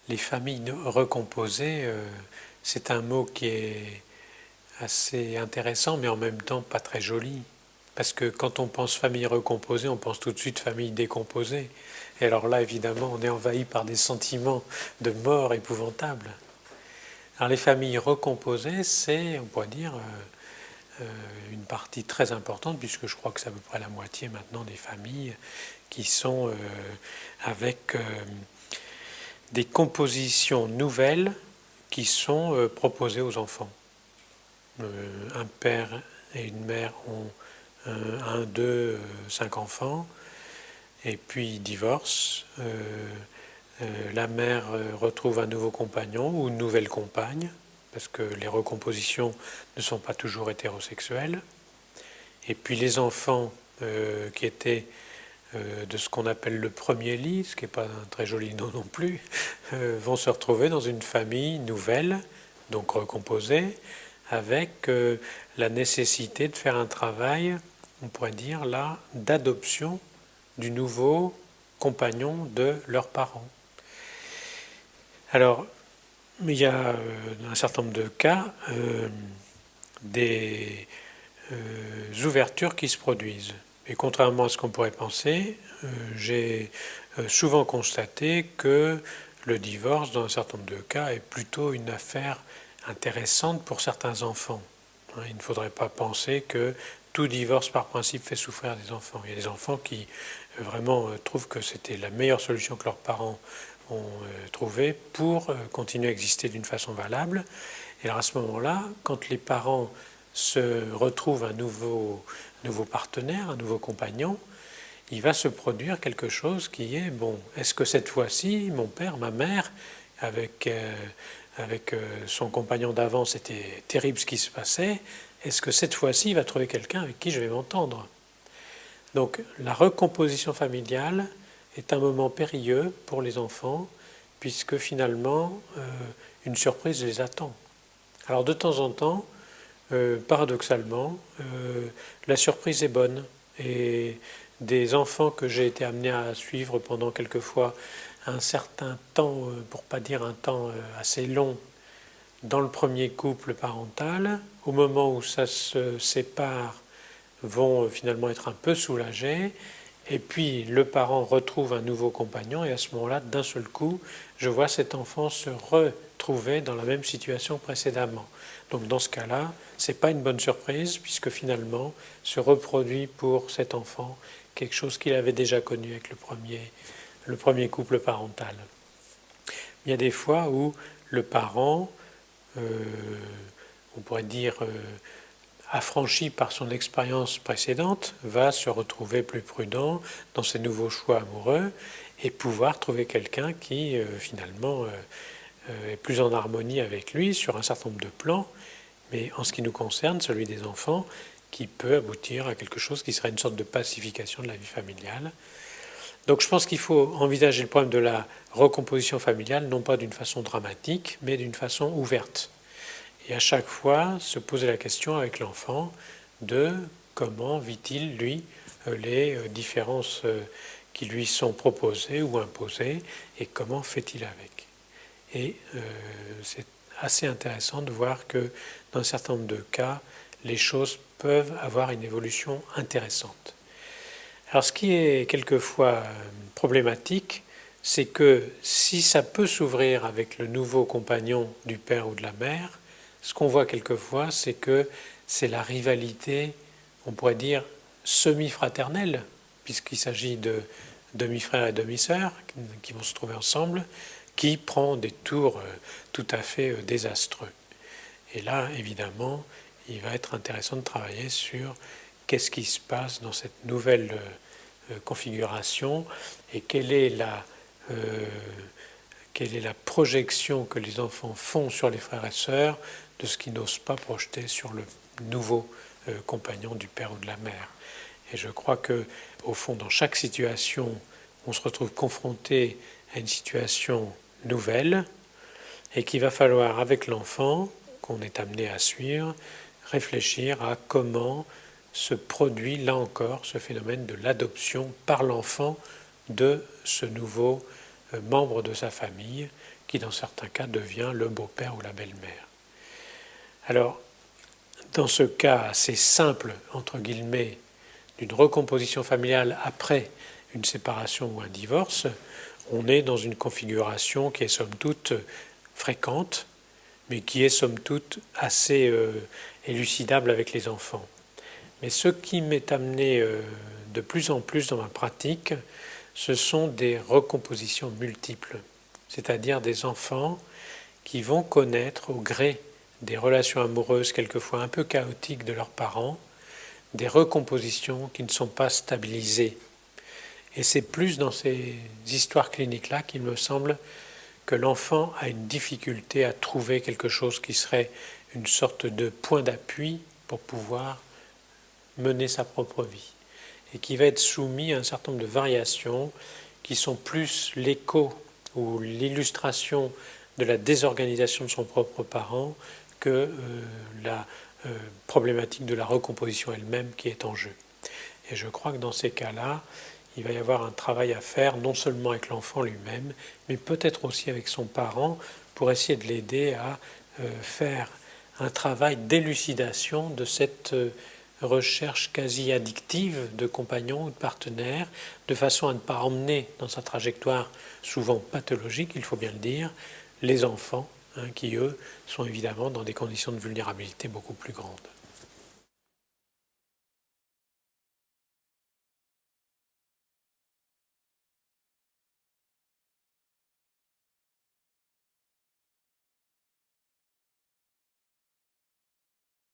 les familles recomposées, c'est un mot qui est assez intéressant, mais en même temps pas très joli. Parce que quand on pense famille recomposée, on pense tout de suite famille décomposée. Et alors là, évidemment, on est envahi par des sentiments de mort épouvantables. Alors les familles recomposées, c'est, on pourrait dire, une partie très importante, puisque je crois que c'est à peu près la moitié maintenant des familles qui sont avec des compositions nouvelles qui sont proposées aux enfants. Un père et une mère ont un, deux, cinq enfants, et puis ils divorcent. La mère retrouve un nouveau compagnon ou une nouvelle compagne, parce que les recompositions ne sont pas toujours hétérosexuelles. Et puis les enfants qui étaient de ce qu'on appelle le premier lit, ce qui n'est pas un très joli nom non plus, vont se retrouver dans une famille nouvelle, donc recomposée, avec la nécessité de faire un travail, on pourrait dire là, d'adoption du nouveau compagnon de leurs parents. Alors, il y a dans un certain nombre de cas des ouvertures qui se produisent. Et contrairement à ce qu'on pourrait penser, j'ai souvent constaté que le divorce, dans un certain nombre de cas, est plutôt une affaire intéressante pour certains enfants. Il ne faudrait pas penser que tout divorce par principe fait souffrir des enfants. Il y a des enfants qui vraiment trouvent que c'était la meilleure solution que leurs parents ont trouvée pour continuer à exister d'une façon valable. Et alors à ce moment-là, quand les parents se retrouvent un nouveau partenaire, un nouveau compagnon, il va se produire quelque chose qui est, bon, est-ce que cette fois-ci, mon père, ma mère, avec son compagnon d'avant, c'était terrible ce qui se passait, est-ce que cette fois-ci, il va trouver quelqu'un avec qui je vais m'entendre? Donc la recomposition familiale est un moment périlleux pour les enfants, puisque finalement, une surprise les attend. Alors de temps en temps, paradoxalement, la surprise est bonne. Et des enfants que j'ai été amené à suivre pendant quelquefois un certain temps, pour pas dire un temps assez long, dans le premier couple parental, au moment où ça se sépare, vont finalement être un peu soulagés. Et puis le parent retrouve un nouveau compagnon et à ce moment-là, d'un seul coup, je vois cet enfant se retrouver dans la même situation précédemment. Donc dans ce cas-là, ce n'est pas une bonne surprise puisque finalement se reproduit pour cet enfant quelque chose qu'il avait déjà connu avec le premier couple parental. Il y a des fois où le parent, on pourrait dire, affranchi par son expérience précédente, va se retrouver plus prudent dans ses nouveaux choix amoureux et pouvoir trouver quelqu'un qui finalement est plus en harmonie avec lui sur un certain nombre de plans, mais en ce qui nous concerne, celui des enfants, qui peut aboutir à quelque chose qui serait une sorte de pacification de la vie familiale. Donc je pense qu'il faut envisager le problème de la recomposition familiale non pas d'une façon dramatique, mais d'une façon ouverte. Et à chaque fois, se poser la question avec l'enfant de comment vit-il, lui, les différences qui lui sont proposées ou imposées et comment fait-il avec. Et c'est assez intéressant de voir que dans un certain nombre de cas, les choses peuvent avoir une évolution intéressante. Alors ce qui est quelquefois problématique, c'est que si ça peut s'ouvrir avec le nouveau compagnon du père ou de la mère, ce qu'on voit quelquefois, c'est que c'est la rivalité, on pourrait dire, semi-fraternelle, puisqu'il s'agit de demi-frères et demi-sœurs qui vont se trouver ensemble, qui prend des tours tout à fait désastreux. Et là, évidemment, il va être intéressant de travailler sur qu'est-ce qui se passe dans cette nouvelle configuration et quelle est la projection que les enfants font sur les frères et sœurs de ce qu'ils n'osent pas projeter sur le nouveau compagnon du père ou de la mère. Et je crois que, au fond, dans chaque situation, on se retrouve confronté à une situation nouvelle et qu'il va falloir, avec l'enfant qu'on est amené à suivre, réfléchir à comment se produit, là encore, ce phénomène de l'adoption par l'enfant de ce nouveau membre de sa famille qui dans certains cas devient le beau-père ou la belle-mère. Alors, dans ce cas assez simple, entre guillemets, d'une recomposition familiale après une séparation ou un divorce, on est dans une configuration qui est somme toute fréquente, mais qui est somme toute assez élucidable avec les enfants. Mais ce qui m'est amené de plus en plus dans ma pratique, ce sont des recompositions multiples, c'est-à-dire des enfants qui vont connaître au gré des relations amoureuses quelquefois un peu chaotiques de leurs parents, des recompositions qui ne sont pas stabilisées. Et c'est plus dans ces histoires cliniques-là qu'il me semble que l'enfant a une difficulté à trouver quelque chose qui serait une sorte de point d'appui pour pouvoir mener sa propre vie, et qui va être soumis à un certain nombre de variations qui sont plus l'écho ou l'illustration de la désorganisation de son propre parent que la problématique de la recomposition elle-même qui est en jeu. Et je crois que dans ces cas-là, il va y avoir un travail à faire, non seulement avec l'enfant lui-même, mais peut-être aussi avec son parent, pour essayer de l'aider à faire un travail d'élucidation de cette recherche quasi addictive de compagnons ou de partenaires, de façon à ne pas emmener dans sa trajectoire souvent pathologique, il faut bien le dire, les enfants, qui eux sont évidemment dans des conditions de vulnérabilité beaucoup plus grandes.